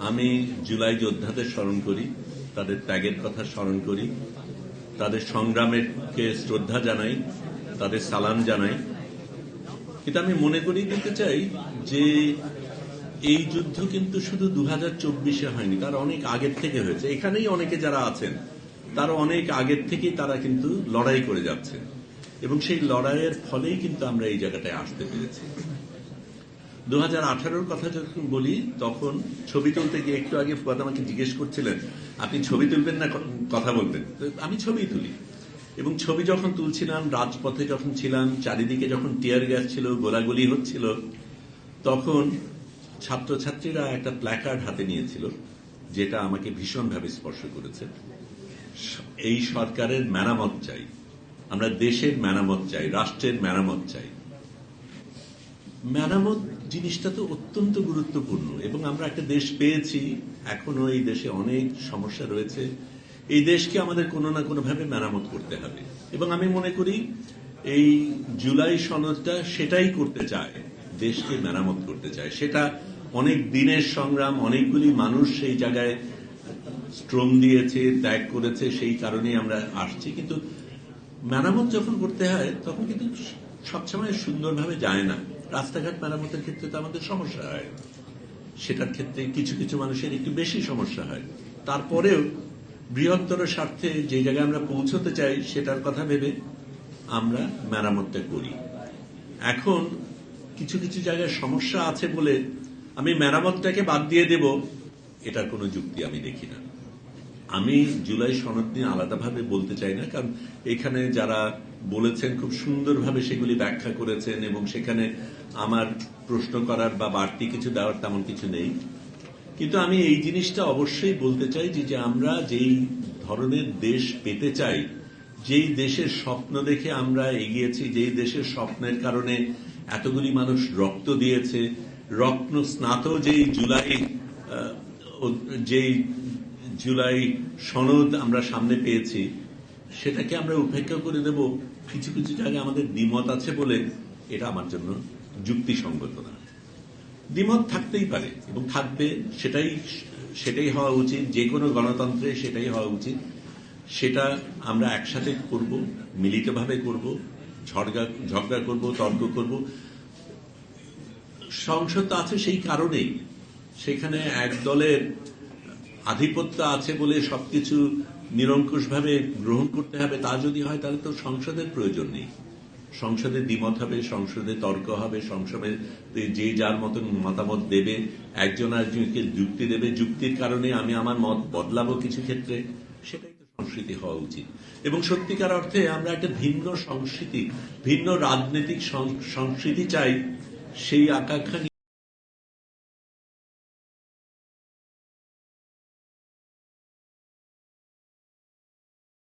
আমি জুলাই যোদ্ধাদের স্মরণ করি, তাদের ত্যাগের কথা স্মরণ করি, তাদের সংগ্রামকে শ্রদ্ধা জানাই, তাদের সালাম জানাই। কিন্তু আমি মনে করি দিতে চাই যে এই যুদ্ধ কিন্তু শুধু 2024-এ হয়নি, তার অনেক আগের থেকে হয়েছে। এখানেই অনেকে যারা আছেন তারা অনেক আগের থেকেই তারা কিন্তু লড়াই করে যাচ্ছে, এবং সেই লড়াইয়ের ফলেই কিন্তু আমরা এই জায়গাটায় আসতে পেরেছি। 2018-র কথা যখন বলি, তখন ছবি তুলতে গিয়ে একটু আগে ফুয়াদ আমাকে জিজ্ঞেস করছিলেন আপনি ছবি তুলবেন না কথা বলবেন। আমি ছবি তুলি, এবং ছবি যখন তুলছিলাম, রাজপথে যখন ছিলাম, চারিদিকে যখন টিয়ার গ্যাস ছিল, গোলাগুলি হচ্ছিল, তখন ছাত্রছাত্রীরা একটা প্ল্যাকার্ড হাতে নিয়েছিল, যেটা আমাকে ভীষণভাবে স্পর্শ করেছে। এই সরকারের মেরামত চাই, আমরা দেশের মেরামত চাই, রাষ্ট্রের মেরামত চাই। মেরামত জিনিসটা তো অত্যন্ত গুরুত্বপূর্ণ, এবং আমরা একটা দেশ পেয়েছি, এখনো এই দেশে অনেক সমস্যা রয়েছে। এই দেশকে আমাদের কোনো না কোনোভাবে মেরামত করতে হবে, এবং আমি মনে করি এই জুলাই সনদটা সেটাই করতে চায়, দেশকে মেরামত করতে চায়। সেটা অনেক দিনের সংগ্রাম, অনেকগুলি মানুষ সেই জায়গায় শ্রম দিয়েছে, ত্যাগ করেছে, সেই কারণেই আমরা আসছি। কিন্তু মেরামত যখন করতে হয় তখন কিন্তু সবসময় সুন্দরভাবে যায় না। রাস্তাঘাট মেরামতের ক্ষেত্রে তো আমাদের সমস্যা হয়, সেটার ক্ষেত্রে কিছু কিছু মানুষের একটু বেশি সমস্যা হয়। তারপরেও বৃহত্তর স্বার্থে যে জায়গায় আমরা পৌঁছতে চাই সেটার কথা ভেবে আমরা মেরামতটা করি। এখন কিছু কিছু জায়গায় সমস্যা আছে বলে আমি মেরামতটাকে বাদ দিয়ে দেব, এটার কোনো যুক্তি আমি দেখি না। আমি জুলাই সনদ নিয়ে আলাদাভাবে বলতে চাই না, কারণ এখানে যারা বলেছেন খুব সুন্দরভাবে সেগুলি ব্যাখ্যা করেছেন, এবং সেখানে আমার প্রশ্ন করার বা বাড়তি কিছু দেওয়ার তেমন কিছু নেই। কিন্তু আমি এই জিনিসটা অবশ্যই বলতে চাই যে আমরা যেই ধরনের দেশ পেতে চাই, যেই দেশের স্বপ্ন দেখে আমরা এগিয়েছি, যেই দেশের স্বপ্নের কারণে এতগুলি মানুষ রক্ত দিয়েছে, রত্ন স্নাত যেই জুলাই সনদ আমরা সামনে পেয়েছি, সেটাকে আমরা উপেক্ষা করে দেব কিছু কিছু জায়গায় আমাদের দ্বিমত আছে বলে, এটা আমার জন্য যুক্তিসঙ্গত না। দ্বিমত থাকতেই পারে এবং থাকবে, সেটাই হওয়া উচিত, যে কোনো গণতন্ত্রে সেটাই হওয়া উচিত। সেটা আমরা একসাথে করব, মিলিতভাবে করব, ঝগড়া করব, তর্ক করব। সংসদ আছে সেই কারণেই, সেখানে এক দলের আধিপত্য আছে বলে সবকিছু নিরঙ্কুশভাবে গ্রহণ করতে হবে তা যদি হয়, তাহলে তো সংসদের প্রয়োজন নেই। সংসদে দ্বিমত হবে, সংসদে তর্ক হবে, সংসদে যে যার মতন মতামত দেবে, একজন আরেকজনকে যুক্তি দেবে, যুক্তির কারণে আমি আমার মত বদলাবো কিছু ক্ষেত্রে, সেটাই তো সংস্কৃতি হওয়া উচিত। এবং সত্যিকার অর্থে আমরা একটা ভিন্ন সংস্কৃতি, ভিন্ন রাজনৈতিক সংস্কৃতি চাই, সেই আকাঙ্ক্ষা